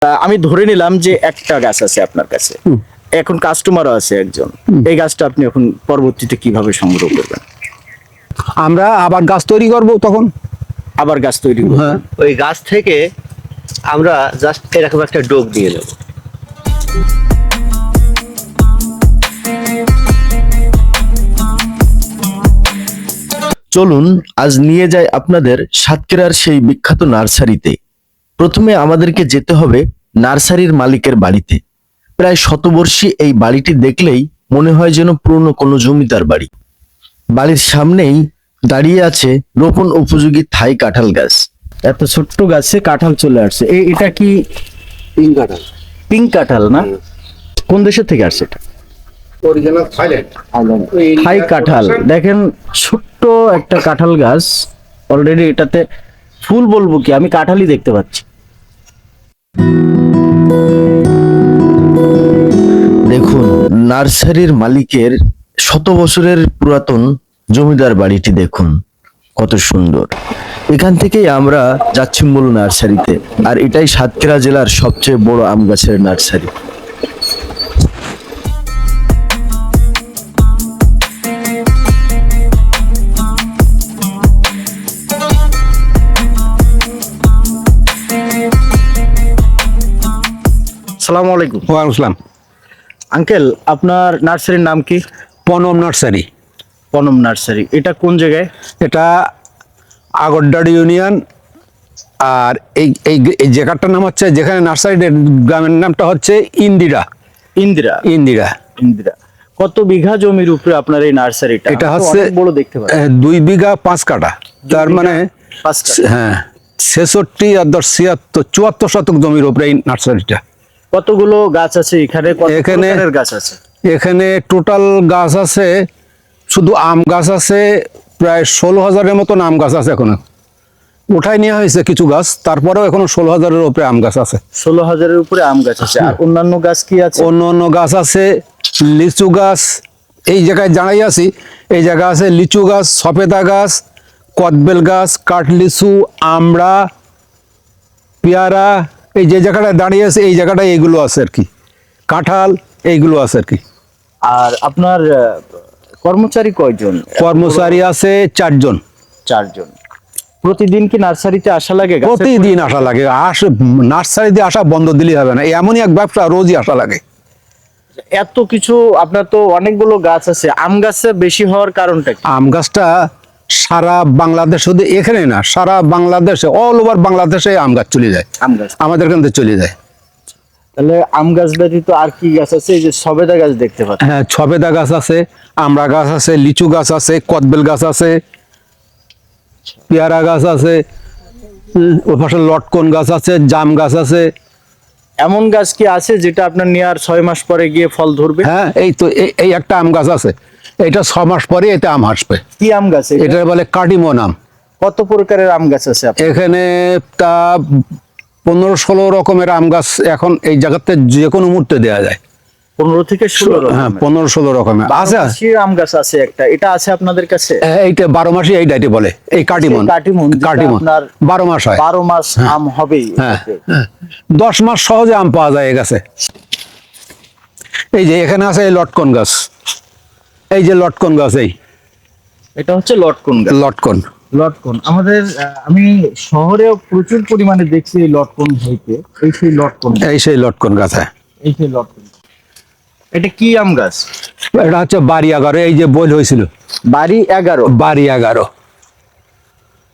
আমি ধরে নিলাম যে একটা গাছ আছে আপনার কাছে, এখন কাস্টমারও আছে একজন, এই গাছটা আপনি এখন পরবর্তীতে কিভাবে সংগ্রহ করবেন? আমরা আবার গাছ তৈরি করব তখন। আবার গাছ তৈরি করবেন? হ্যাঁ, ওই গাছ থেকে আমরা জাস্ট এরকম একটা ডোক দিয়ে নেব। চলুন আজ নিয়ে যাই আপনাদের সাতক্ষীরার সেই বিখ্যাত নার্সারিতে। প্রথমে আমাদেরকে যেতে হবে নার্সারির মালিকের বাড়িতে। প্রায় শতবর্ষী এই বাড়িটি দেখলেই মনে হয় যেন পুরনো কোনো জমিদার বাড়ি। বাড়ির সামনেই দাঁড়িয়ে আছে রোপণ উপযোগী থাই কাঁঠাল গাছ। এত ছোট্ট গাছে কাঁঠাল চলে আসছে, এটা কি পিঙ্ক কাঁঠাল, পিঙ্ক কাঁঠাল না? কোন দেশের থেকে আসছে এটা? Original Thailand. থাই কাঁঠাল। দেখেন ছোট্ট একটা কাঁঠাল গাছ, অলরেডি এটাতে ফুল বলবো কি, আমি কাঁঠালই দেখতে পাচ্ছি। দেখুন নার্সারির মালিকের শত বছরের পুরাতন জমিদার বাড়িটি দেখুন কত সুন্দর। এখান থেকেই আমরা যাচ্ছি মূল নার্সারিতে, আর এটাই সাতক্ষীরা জেলার সবচেয়ে বড় আম গাছের নার্সারি। আসসালামু আলাইকুম। ওয়ালাইকুম আসসালাম। আঙ্কেল, আপনার নার্সারির নাম কি? পনম নার্সারি। পনম নার্সারি। এটা কোন জায়গায়? এটা আগরডাড়ি ইউনিয়ন। আর এই এই এই জায়গাটার নাম হচ্ছে, যেখানে নার্সারি গ্রামের নামটা হচ্ছে ইন্দিরা। ইন্দিরা। ইন্দিরা। ইন্দিরা। কত বিঘা জমির উপরে আপনার এই নার্সারিটা? এটা আমি তো হচ্ছে অনেক বড় দেখতে পাচ্ছি। 2 বিঘা 5 কাঠা। তার মানে 5 কাঠা। হ্যাঁ, 66 আর 10 76 74 শতক জমির উপরে এই নার্সারিটা। কতগুলো গাছ আছে এখানে? কত এখানে প্রকারের গাছ আছে? এখানে টোটাল গাছ আছে, শুধু আম গাছ আছে প্রায় 16,000-এর মতন আম গাছ আছে। এখনো উঠাই নেওয়া হয়েছে কিছু গাছ, তারপরেও এখনো 16,000-এর উপরে আম গাছ আছে। 16,000-এর উপরে আম গাছ আছে। আর অন্যান্য গাছ কি আছে? অন্য অন্য গাছ আছে, লিচু গাছ। এই জায়গায় জানাই আছি, এই জায়গা আছে লিচু গাছ, সফেদা গাছ, কদবেল গাছ, কাঠলিচু, আমড়া, পেয়ারা। এই যে জায়গাটায় দাঁড়িয়ে আছে এই জায়গাটায় এইগুলো আছে আর কি, কাঁঠাল এইগুলো আছে আর কি। আর আপনার কর্মচারী কয়জন? কর্মচারী আছে 4 জন। 4 জন। প্রতিদিন কি নার্সারিতে আসা লাগে? প্রতিদিন আসা লাগে। নার্সারিতে আসা বন্ধ দিলে হবে না, এমনই এক ব্যবসা, রোজই আসা লাগে। এত কিছু, আপনার তো অনেকগুলো গাছ আছে, আম গাছে বেশি হওয়ার কারণটা কি? আম গাছটা সারা বাংলাদেশ, শুধু এখানে না, সারা বাংলাদেশে, অল ওভার বাংলাদেশে আম গাছ চলে যায়, আম গাছ। আমাদের এখান থেকে চলে যায়। তাহলে আম গাছ ব্যতীত আর কি গাছ আছে? এই যে সবেদা গাছ দেখতে পাচ্ছি। হ্যাঁ, সবেদা গাছ আছে, আমড়া গাছ আছে, লিচু গাছ আছে, কদবেল গাছ আছে, পেয়ারা গাছ আছে, ওই পাশে লটকন গাছ আছে, জাম গাছ আছে। এমন গাছ কি আছে যেটা আপনার নেওয়ার 6 মাস পরে গিয়ে ফল ধরবে? হ্যাঁ, এই তো এই একটা আম গাছ আছে, এটা 6 মাস পরে এতে আম আসবে। কি আম গাছ এটা? এটা বলে কাটিমন আম। কত প্রকারের আম গাছ আছে আপনার? এখানে তা 15-16 রকমের আম গাছ এখন এই জায়গাতে যে কোনো মুহূর্তে দেওয়া যায়। 15 থেকে 16 হ্যাঁ, রকমের। 15-16 রকমের আছে। বারোমাসি আম গাছ আছে একটা, এটা আছে আপনাদের কাছে? এইটা 12 মাসই এইটাই বলে, এই কাটিমন। কাটিমন, যেটা কাটিমন আপনার 12 মাস হয়। 12 মাস আম হবেই। হ্যাঁ, 10 মাস সহজে আম পাওয়া যায় এই গাছে। এই যে এখানে আছে এই লটকন গাছ, এই যে লটকন গাছ, এই এটা হচ্ছে লটকন গাছ। লটকন। লটকন আমাদের আমি শহরেও প্রচুর পরিমাণে দেখছি এই লটকন হইতে। এই সেই লটকন, এই সেই লটকন গাছ। হ্যাঁ, এই সেই লটকন। এটা কি আম গাছ? এটা হচ্ছে বাড়ি 11। এই যে বই হয়েছিল বাড়ি 11। বাড়ি 11।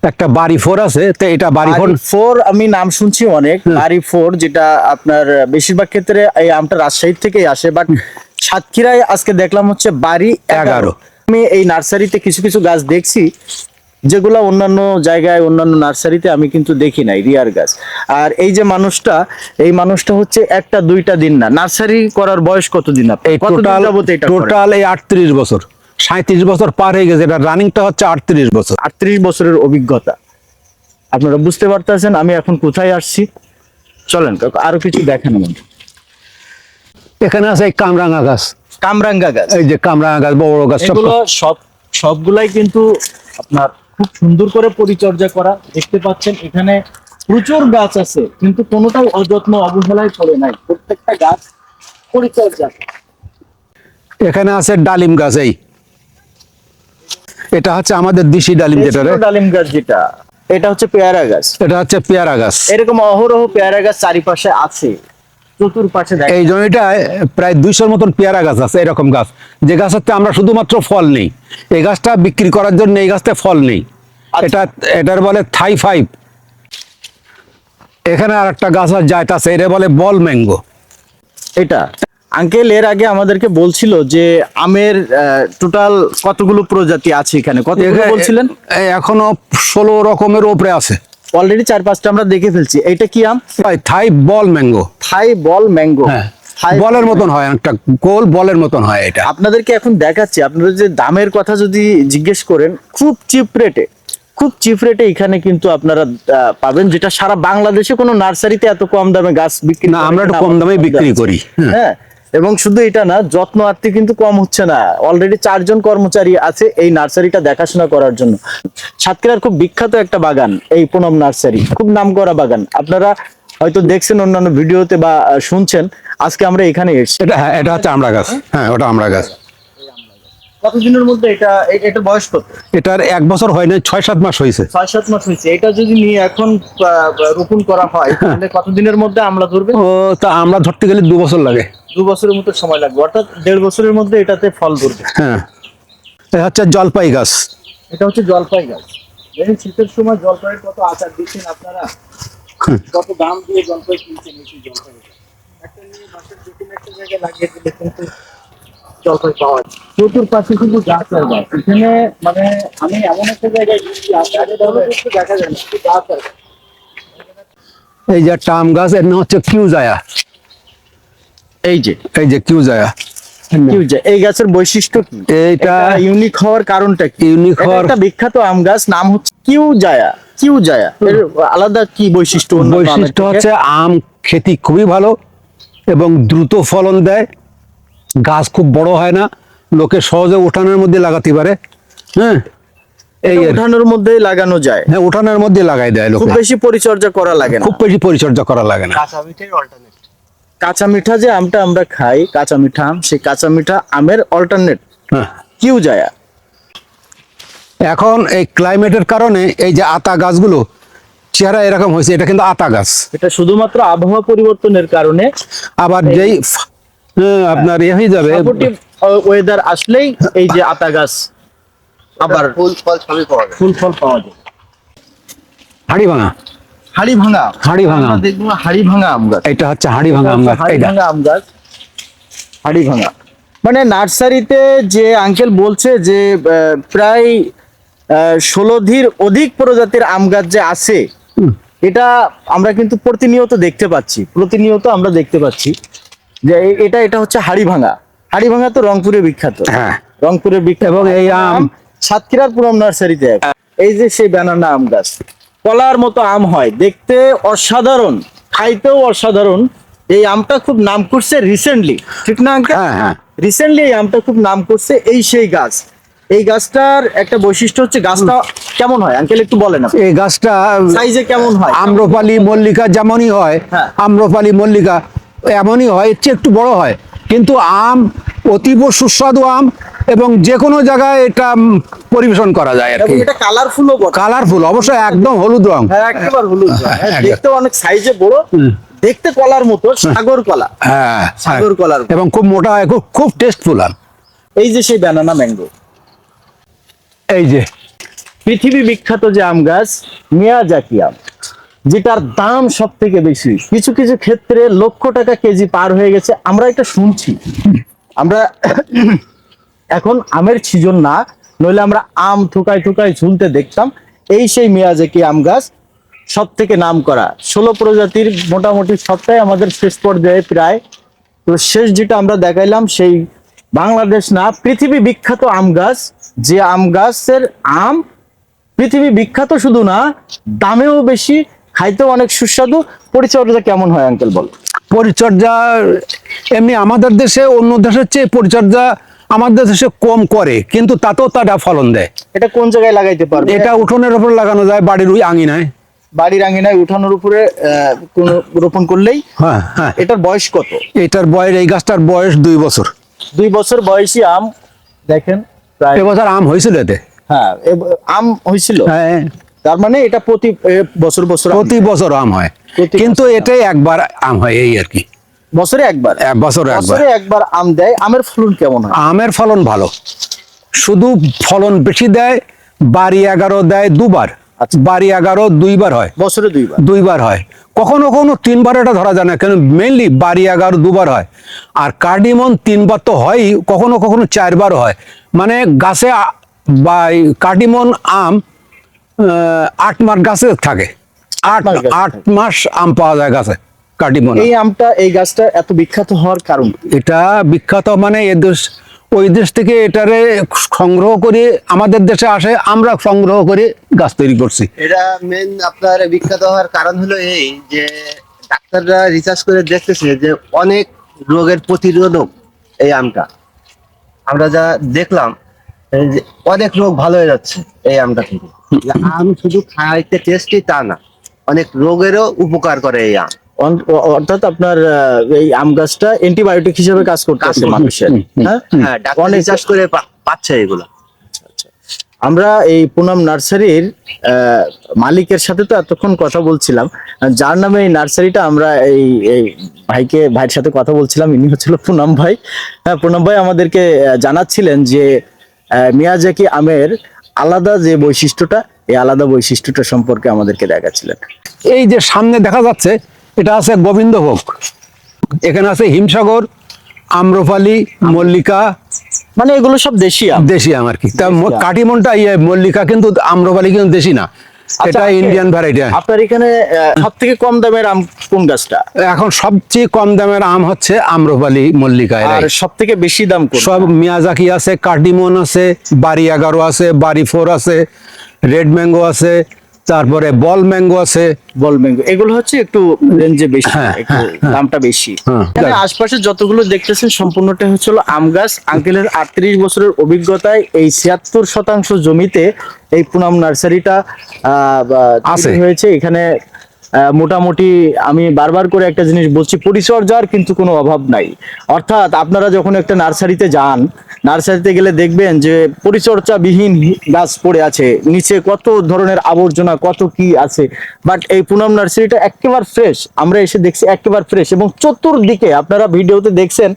একটা বাড়ি 4 আছে, তো এটা বাড়ি 4। 4 আমি নাম শুনছি অনেক। বাড়ি 4 যেটা আপনার বেশিরভাগ ক্ষেত্রে এই আমটা রাজশাহী থেকেই আসে, বাট সাতক্ষীরায় আজকে দেখলাম হচ্ছে বাড়ি 11। আমি এই নার্সারিতে কিছু কিছু গাছ দেখছি যেগুলো অন্যান্য জায়গায়, অন্যান্য নার্সারিতে আমি কিন্তু দেখি নাই, রিয়ার গাছ। আর এই যে মানুষটা, এই মানুষটা হচ্ছে 1টা 2টা দিন না, নার্সারি করার বয়স কতদিন? আপনার এই টোটাল এই 38 বছর, 37 বছর পার হয়ে গেছে। এটা রানিংটা হচ্ছে 38 বছর। 38 বছরের অভিজ্ঞতা। আপনারা বুঝতে পারতেছেন আমি এখন কোথায় আসছি? চলেন আরো কিছু দেখেন আমাদের। এখানে আছে এই কামরাঙা গাছ। কামরাঙ্গা গাছ। এই যে কামরাঙা গাছ, বড় বড় গাছ। এগুলো সবগুলাই কিন্তু আপনার খুব সুন্দর করে পরিচর্যা করা। দেখতে পাচ্ছেন এখানে প্রচুর গাছ আছে কিন্তু কোনোটাই অযত্ন অবহেলায় পড়ে নাই, প্রত্যেকটা গাছ পরিচর্যা। এখানে আছে ডালিম গাছ, এই এটা হচ্ছে আমাদের দেশি ডালিম, যেটা রে, দেশীয় ডালিম গাছ যেটা, এটা হচ্ছে পেয়ারা গাছ। এটা হচ্ছে পেয়ারা গাছ। এরকম অহরহ পেয়ারা গাছ চারিপাশে আছে, চতুর্পাশে দেখা এই জমিটায় প্রায় 200 মতন পেয়ারা গাছ আছে, এরকম গাছ, যে গাছটাতে আমরা শুধুমাত্র ফল নেই, এই গাছটা বিক্রি করার জন্য এই গাছটা ফল নেই। এটা এটার বলে থাই 5। এখানে আর একটা গাছ আছে, এটা বলে বল ম্যাঙ্গো। এটা আঙ্কেল এর আগে আমাদেরকে বলছিল যে আমের টোটাল কতগুলো প্রজাতি আছে এখানে, কতগুলো বলছিলেন? এখনো 16 রকমের উপরে আছে। অলরেডি 4-5টা আমরা দেখে ফেলছি। এটা কি আম? থাই বল ম্যাঙ্গো। থাই বল ম্যাঙ্গো। হ্যাঁ, থাই বলের মতন হয়, একটা গোল বলের মতন হয় এটা। আপনাদেরকে এখন দেখাচ্ছি, আপনারা যে দামের কথা যদি জিজ্ঞেস করেন, খুব চিপ রেটে এখানে কিন্তু আপনারা পাবেন, যেটা সারা বাংলাদেশে কোনো নার্সারিতে এত কম দামে গাছ বিক্রি না, আমরা একটু কম দামে বিক্রি করি। হ্যাঁ, এবং শুধু এটা না, যত্ন আত্তি কিন্তু কম হচ্ছে না। অলরেডি 4 জন কর্মচারী আছে এই নার্সারিটা দেখাশোনা করার জন্য। সাতক্ষীরার খুব বিখ্যাত একটা বাগান এই পুনম নার্সারি, খুব নামকরা বাগান। আপনারা হয়তো দেখছেন অন্যান্য ভিডিওতে বা শুনছেন, আজকে আমরা এখানে এসেছি। এটা হচ্ছে আমড়া গাছ। হ্যাঁ, ওটা আমড়া গাছ। কতদিনের মধ্যে এটা বয়স কত? এটার 1 বছর হয় না, 6-7 মাস হয়েছে। 6-7 মাস হয়েছে। এটা যদি নিয়ে এখন রোপণ করা হয় তাহলে কতদিনের মধ্যে আমলা ধরবে? ও, তা আমরা ধরতে গেলে 2 বছর লাগে। 2 বছরের মতো সময় লাগবে, অর্থাৎ 1.5 বছরের মধ্যে এটাতে ফল ধরবে। হ্যাঁ, এটা হচ্ছে জলপাই গাছ। এটা হচ্ছে জলপাই গাছ। দেখেন শীতের সময় জলপাইয়ের কত আচার দিচ্ছেন আপনারা, কত দাম দিয়ে জলপাই কিনছেন। এই জলপাই একটা নিয়ে বাসার যে কোনো একটা জায়গায় লাগিয়ে দিলে কিন্তু জলপাই পাওয়া যায়। চতুর্পাশে কিন্তু গাছ আর গাছ। এখানে মানে আমি এমন একটা জায়গায় গেছি, আগে দেখা যায় না, শুধু গাছ আর গাছ। এই যে একটা আম গাছ, এর নাম হচ্ছে কিউজায়া। এই যে কিউজায়া। এই গাছের বৈশিষ্ট্য কি? এইটা ইউনিক হওয়ার কারণটা কি? ইউনিক এটা হওয়ার একটা বিখ্যাত আম গাছ, নাম হচ্ছে কিউজায়া। এর আলাদা কি বৈশিষ্ট্য? বৈশিষ্ট্য হচ্ছে আম খেতে খুবই ভালো এবং দ্রুত ফলন দেয়, গাছ খুব বড় হয় না, লোকে সহজে উঠানের মধ্যে লাগাতে পারে। হ্যাঁ, এই উঠানোর মধ্যে লাগানো যায়, হ্যাঁ, উঠানের মধ্যে লাগাই দেয় খুব লোকে, বেশি পরিচর্যা করা লাগে না। খুব বেশি পরিচর্যা করা লাগে না। কাঁচা মিঠাই অল্টারনেট। কাঁচা মিঠা যে আমটা আমরা খাই, কাঁচা মিঠা আম, সেই কাঁচা মিঠা আমের অল্টারনেট হ্যাঁ, কিউজায়া। এখন এই ক্লাইমেটের কারণে এই যে আতা গাছগুলো চেহারা এরকম হয়েছে, এটা কিন্তু আতা গাছ। এটা শুধুমাত্র আবহাওয়া পরিবর্তনের কারণে, আবার যেই আপনার এ হয়ে যাবে, সাপোর্টিভ ওয়েদার আসলেই এই যে আতা গাছ আবার ফুল ফল সবই পাওয়া যায়। ফুল ফল পাওয়া যায়। হাড়ি ভাঙা। হাড়ি ভাঙা আম। দেখবো হাড়ি ভাঙা আম গাছ। এটা হচ্ছে হাড়ি ভাঙা আম গাছ। হাড়ি এইটা ভাঙা আম গাছ, হাড়ি ভাঙা। মানে নার্সারিতে যে আঙ্কেল বলছে যে প্রায় 16টির অধিক প্রজাতির আম গাছ যে আছে, এটা আমরা কিন্তু প্রতিনিয়ত দেখতে পাচ্ছি যে এটা হচ্ছে হাড়ি ভাঙা। হাড়ি ভাঙা তো রংপুরে বিখ্যাত। হ্যাঁ, রংপুরের বিখ্যাত। এবং এই আম সাতক্ষীরার পুরম নার্সারিতে এই যে সেই ব্যানানা আম গাছ, কলার মতো আম হয়, দেখতে অসাধারণ, খাইতেও অসাধারণ। এই আমটা খুব নাম করছে রিসেন্টলি, ঠিক না আঙ্কেল? হ্যাঁ, হ্যাঁ। রিসেন্টলি এই আমটা খুব নাম করছে। সেই গাছ, এই গাছটার একটা বৈশিষ্ট্য হচ্ছে গাছটা কেমন হয় আঙ্কেল একটু বলেন। এই গাছটা সাইজে কেমন হয়? আম্রপালি মল্লিকা যেমনই হয়, হ্যাঁ। আম্রপালি মল্লিকা এমনই হয়, এর চেয়ে একটু বড় হয়, কিন্তু আম অতীব সুস্বাদু আম, এবং যে কোনো জায়গায় এটা পরিবেশন করা যায় আর এবং কি। এটা কালারফুলও বটে। কালারফুল, অবশ্যই একদম হলুদ রং। হ্যাঁ, একেবারে হলুদ রং। হ্যাঁ, একদম। দেখতেও অনেক সাইজে বড়, দেখতে কলার মতো, সাগর কলা। হ্যাঁ, সাগর কলার। এবং খুব মোটা হয়, খুব খুব টেস্টফুল আম। এই যে সেই ব্যানানা ম্যাঙ্গো, এই যে পৃথিবী বিখ্যাত যে আম গাছ মিয়াজাকি আম, যেটার দাম সব থেকে বেশি, কিছু কিছু ক্ষেত্রে লক্ষ টাকা কেজি পার হয়ে গেছে। আমরা এটা শুনছি, আমরা এখন আমের সিজন না, নইলে আমরা আম থুকায় ঝুলতে দেখতাম। এই সেই মিয়াজাকি আম গাছ, সব থেকে নাম করা 16 প্রজাতির, মোটামুটি সবটাই আমাদের শেষ পর্যায়ে প্রায়। তো শেষ যেটা আমরা দেখাইলাম সেই বাংলাদেশ না, পৃথিবী বিখ্যাত আম গাছ, যে আম গাছের আম পৃথিবী বিখ্যাত শুধু না, দামেও বেশি, খাইতেও অনেক সুস্বাদু। পরিচর্যা কেমন হয় আঙ্কেল বল? পরিচর্যা এমনি আমাদের দেশে অন্য দেশের চেয়ে পরিচর্যা আমাদের দেশে কম করে, কিন্তু তাতেও তারা ফলন দেয়। এটা কোন জায়গায় লাগাইতে পারবে? এটা উঠোনের উপর লাগানো যায়, বাড়ির ওই আঙিনায়। বাড়ির আঙ্গিনায় উঠানোর উপরে কোনো রোপণ করলেই। হ্যাঁ হ্যাঁ, এটার বয়স কত? এটার বয়স, এই গাছটার বয়স 2 বছর। 2 বছর বয়সী আম, দেখেন প্রায়। এবছর আম হয়েছিল এতে। হ্যাঁ, আম হয়েছিল। হ্যাঁ, তার মানে এটা প্রতি বছর বছর আম প্রতি বছর আম হয়, প্রতি কিন্তু বছর এটাই একবার আম হয় এই আর কি। বছরে একবার। বছরে একবার। বছরে একবার আম দেয়। আমের ফলন কেমন হয়? আমের ফলন ভালো, শুধু ফলন বেশি দেয়। বাড়ি 11 দেয় 2বার, আচ্ছা। বাড়ি 11 2বার হয়, বছরে 2বার। 2বার হয়, কখনো কখনো 3বার, এটা ধরা যায় না, কেন মেইনলি বাড়ি 11 2বার হয়। আর কার্ডিমন 3বার তো হয়ই, কখনো কখনো 4বারও হয়। মানে গাছে বা কার্ডিমন আম 8 মাস গাছে থাকে, 8 মাস গাছে 8 মাস আম পাওয়া যায় গাছে কার্ডিমন। এই আমটা, এই গাছটা এত বিখ্যাত হওয়ার কারণ কি? এটা বিখ্যাত মানে এ দেশ, ওই দেশ থেকে এটারে সংগ্রহ করে আমাদের দেশে আসে, আমরা সংগ্রহ করে গাছ তৈরি করছি। এটা মেন আপনার বিখ্যাত হওয়ার কারণ হলো এই যে ডাক্তাররা রিসার্চ করে দেখতেছে যে অনেক রোগের প্রতিরোধক এই আমটা। আমরা যা দেখলাম এই যে অনেক রোগ ভালো হয়ে যাচ্ছে এই আমটা থেকে। আম শুধু খাইতে টেস্টি তা না, অনেক রোগেরও উপকার করে এই আম। অর্থাৎ আপনার এই আম গাছটা অ্যান্টিবায়োটিক হিসেবে কাজ করতেছে মানুষের। হ্যাঁ, হ্যাঁ, ডাক্তার অনেক রিসার্চ করে পাচ্ছে এগুলো। আমরা এই পুনাম নার্সারির মালিকের সাথে তো এতক্ষণ কথা বলছিলাম, যার নামে এই নার্সারিটা, আমরা এই ভাইয়ের সাথে কথা বলছিলাম, ইনি হচ্ছিল পুনাম ভাই। হ্যাঁ, পুনাম ভাই আমাদেরকে জানাচ্ছিলেন যে মিয়াজাকি আমের আলাদা যে বৈশিষ্ট্যটা, এই আলাদা বৈশিষ্ট্যটা সম্পর্কে আমাদেরকে দেখাচ্ছিলেন। এই যে সামনে দেখা যাচ্ছে, এটা আছে গোবিন্দভোগ, এখানে আছে হিমসাগর, আম্রপালি, মল্লিকা, মানে এগুলো সব দেশি আম। দেশি আম আর কি। তা দেশি আম। কাটিমনটা মল্লিকা, কিন্তু আম্রপালি কিন্তু দেশি না, আচ্ছা, এটা ইন্ডিয়ান ভ্যারাইটি। আপনার এখানে সব থেকে কম দামের আম কোন গাছটা? এখন সবচেয়ে কম দামের আম হচ্ছে আম্রপালি, মল্লিকা। আর সব থেকে বেশি দাম কোনটা? সব মিয়াজাকি আছে, কার্ডিমন আছে, বাড়ি 11 আছে, বাড়ি 4 আছে, রেড ম্যাঙ্গো আছে, তারপরে বল ম্যাঙ্গো আছে। বল ম্যাঙ্গো, এগুলো হচ্ছে একটু রেঞ্জে বেশি, হ্যাঁ, একটু হ্যাঁ, দামটা বেশি। হ্যাঁ। এখানে আশপাশে যতগুলো দেখতেছেন সম্পূর্ণটা হচ্ছে আম গাছ। আঙ্কেলের 38 বছরের অভিজ্ঞতায় এই 76% জমিতে এই পুনাম নার্সারিটা আছে। তৈরি হয়েছে। এখানে মোটামুটি আমি বারবার করে একটা জিনিস বলছি, পরিচর্যার কিন্তু কোনো অভাব নাই। অর্থাৎ আপনারা যখন একটা নার্সারিতে যান, নার্সারিতে গেলে দেখবেন যে পরিচর্যাবিহীন গাছ পড়ে আছে, নিচে কত ধরনের আবর্জনা, কত কি আছে। বাট এই পুনাম নার্সারিটা একেবারে ফ্রেশ, আমরা এসে দেখছি একেবারে ফ্রেশ। এবং চতুর্দিকে আপনারা ভিডিওতে দেখছেন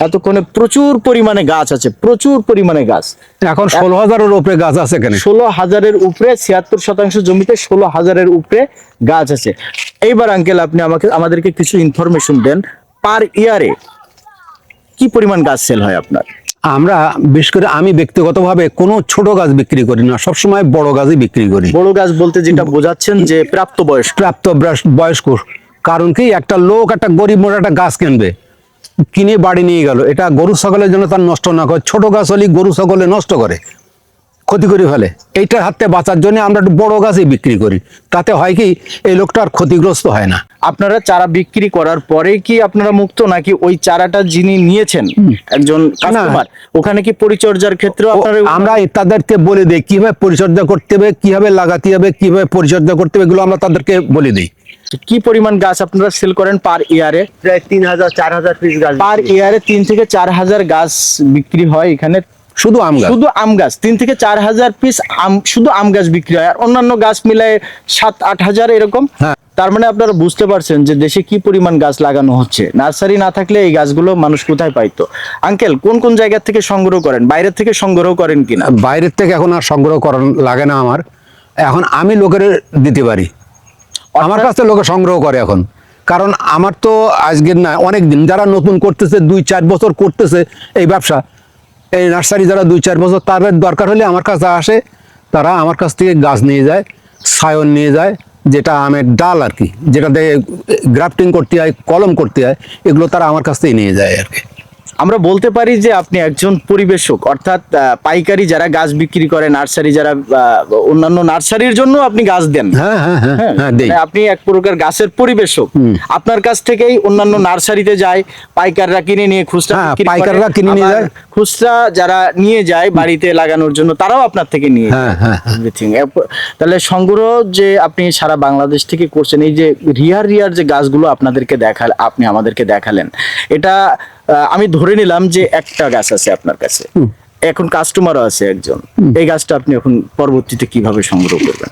এতক্ষণে প্রচুর পরিমাণে গাছ আছে, প্রচুর পরিমাণে গাছ। এখন 16,000-এর উপরে গাছ আছে এখানে। 16,000-এর উপরে, 76% জমিতে 16,000-এর উপরে গাছ আছে। এইবার আঙ্কেল আপনি আমাদেরকে কিছু ইনফরমেশন দেন, পার ইয়ারে কি পরিমাণ গাছ সেল হয় আপনার? আমরা বিশেষ করে আমি ব্যক্তিগতভাবে কোনো ছোট গাছ বিক্রি করি না, সবসময় বড় গাছই বিক্রি করি। বড় গাছ বলতে যেটা বোঝাচ্ছেন যে প্রাপ্তবয়স্ক। বয়স্ক। কারণ কি, একটা লোক একটা গরিব মোটা একটা গাছ কিনবে, কিনে বাড়ি নিয়ে গেল, এটা গরু ছাগলের জন্য তার নষ্ট না করে। ছোট গাছ হলে গরু ছাগলে নষ্ট করে, ক্ষতি করে ফেলে। এইটার হাত থেকে বাঁচার জন্য আমরা একটু বড় গাছই বিক্রি করি। তাতে হয় কি, এই লোকটা আর ক্ষতিগ্রস্ত হয় না। আপনারা চারা বিক্রি করার পরে কি আপনারা মুক্ত, নাকি ওই চারাটা যিনি নিয়েছেন একজন কাস্টমার, ওখানে কি পরিচর্যার ক্ষেত্রে আপনারা? আমরা তাদেরকে বলে দিই কিভাবে পরিচর্যা করতে হবে, কিভাবে লাগাতে হবে, কিভাবে পরিচর্যা করতে হবে, এগুলো আমরা তাদেরকে বলে দিই। কি পরিমাণ গাছ আপনারা সেল করেন পার ইয়ারে? প্রায় 3,000-4,000 পিস গাছ পার ইয়ারে 3 থেকে 4,000 গাছ বিক্রি হয় এখানে। শুধু আম গাছ, শুধু আম গাছ 3 থেকে 4,000 পিস আম, শুধু আম গাছ বিক্রি হয়। আর অন্যান্য গাছ মিলায় 7-8,000 এরকম। হ্যাঁ। তার মানে আপনারা বুঝতে পারছেন যে দেশে কি পরিমাণ গাছ লাগানো হচ্ছে। নার্সারি না থাকলে এই গাছগুলো মানুষ কোথায় পাইতো? আঙ্কেল, কোন কোন জায়গা থেকে সংগ্রহ করেন? বাইরের থেকে সংগ্রহ করেন কিনা? বাইরের থেকে এখন আর সংগ্রহ করা লাগে না আমার, এখন আমি লোকের দিতে পারি। আমার কাছে লোকে সংগ্রহ করে এখন, কারণ আমার তো আজকের না, অনেক দিন যারা নতুন করতেছে, 2-4 বছর করতেছে এই ব্যবসা, এই নার্সারি যারা 2-4 বছর, তাদের দরকার হলে আমার কাছে আসে, তারা আমার কাছ থেকে গাছ নিয়ে যায়, সায়ন নিয়ে যায়, যেটা আমের ডাল আর কি, যেটা দিয়ে গ্রাফটিং করতে হয়, কলম করতে হয়, এগুলো তারা আমার কাছ থেকে নিয়ে যায় আর কি। আমরা বলতে পারি যে আপনি একজন পরিবেশক, অর্থাৎ পাইকারি যারা গাছ বিক্রি করে, নার্সারি যারা অন্যান্য নার্সারির জন্য আপনি গাছ দেন। হ্যাঁ হ্যাঁ হ্যাঁ হ্যাঁ, হ্যাঁ দেই। মানে আপনি এক প্রকার গাছের পরিবেশক। আপনার কাছ থেকেই অন্যান্য নার্সারিতে যায়, পাইকাররা কিনে নিয়ে খুচরা হ্যাঁ, বিক্রি করে, পাইকাররা কিনে নিয়ে আবার যায়। খুচরা যারা নিয়ে যায় বাড়িতে লাগানোর জন্য, তারাও আপনার থেকে নিয়ে হ্যাঁ, যায় হ্যাঁ, everything। তাহলে সংগ্রহ যে আপনি সারা বাংলাদেশ থেকে করছেন, এই যে রিয়ার যে গাছগুলো আপনি আমাদেরকে দেখালেন, এটা আমি ধরে নিলাম যে একটা গাছ আছে আপনার কাছে, এখন কাস্টমারও আছে একজন। এই গাছটা আপনি এখন পরবর্তীতে কিভাবে সংগ্রহ করবেন?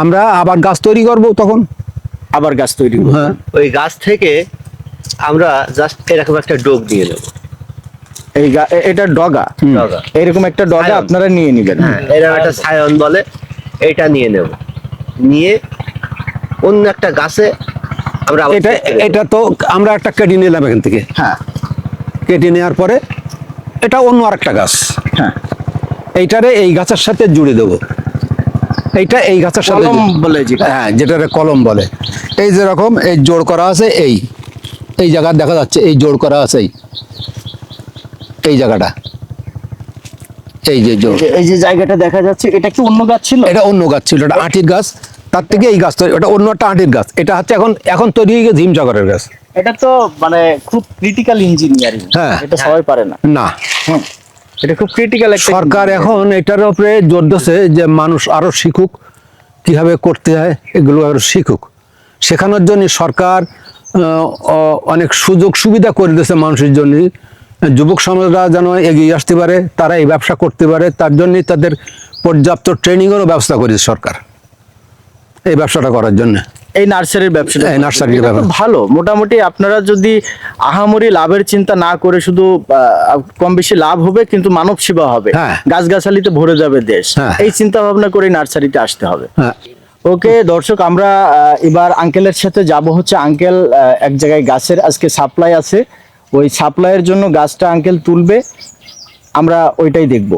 আমরা আবার গাছ তৈরি করব তখন। আবার গাছ তৈরি করবেন? হ্যাঁ, ওই গাছ থেকে আমরা জাস্ট এরকম একটা ডোক নিয়ে নেব। এটা ডগা, ডগা। এরকম একটা ডগা সায়ন। আপনারা নিয়ে নিবেন। হ্যাঁ, এরকম একটা সায়ন বলে, এইটা নিয়ে নেব। নিয়ে অন্য একটা গাছে আমরা আবার এটা set করে দেব। এটা তো আমরা একটা কেটে নিলাম এখান থেকে, হ্যাঁ কেটে নেওয়ার পরে এটা অন্য আরেকটা গাছ, হ্যাঁ, এইটারে এই গাছের সাথে জুড়ে দেবো। এইটা এই গাছের সাথে কলম বলে যেটা। হ্যাঁ, যেটারে কলম বলে। এই যেরকম এই জোড় করা আছে, এই জায়গা দেখা যাচ্ছে, এই জোড় করা আছে, এই জায়গাটা, এই যে জোড়, এই যে জায়গাটা দেখা যাচ্ছে, এটা কি অন্য গাছ ছিল? এটা অন্য গাছ ছিল, এটা আটির গাছ। তার থেকে এই গাছ তৈরি, ওটা অন্য একটা আটির গাছ। এটা হচ্ছে এখন তৈরি হয়ে গেছে হিমসাগরের গাছ। এটা তো মানে খুব ক্রিটিক্যাল ইঞ্জিনিয়ারিং, হ্যাঁ। এটা সবাই পারে না। না, হ্যাঁ, এটা খুব ক্রিটিক্যাল একটা সরকার এখন এটার উপরে জোর দিচ্ছে যে মানুষ আরো শিখুক, কিভাবে করতে হয় এগুলো আরো শিখুক। শেখানোর জন্য সরকার অনেক সুযোগ সুবিধা করে দিয়েছে মানুষের জন্য। যুবক সমাজরা যেন এগিয়ে আসতে পারে, তারা এই ব্যবসা করতে পারে, তার জন্য তাদের পর্যাপ্ত ট্রেনিংয়েরও ব্যবস্থা করেছে সরকার এই ব্যবসাটা করার জন্য। এই নার্সারির ব্যবসাটা, এই নার্সারির এটা তো ব্যবসা। ভালো। মোটামুটি আপনারা যদি আহামরি লাভের চিন্তা না করে, শুধু কম বেশি লাভ হবে কিন্তু মানব সেবা হবে, হ্যাঁ। গাছগাছালিতে ভরে যাবে দেশ, হ্যাঁ। এই চিন্তা ভাবনা করে নার্সারিতে আসতে হবে। হ্যাঁ, ওকে দর্শক, আমরা এবার আঙ্কেলের সাথে যাব হচ্ছে। আঙ্কেল এক জায়গায় গাছের আজকে সাপ্লাই আছে, ওই সাপ্লাইয়ের জন্য গাছটা আঙ্কেল তুলবে, আমরা ওইটাই দেখবো।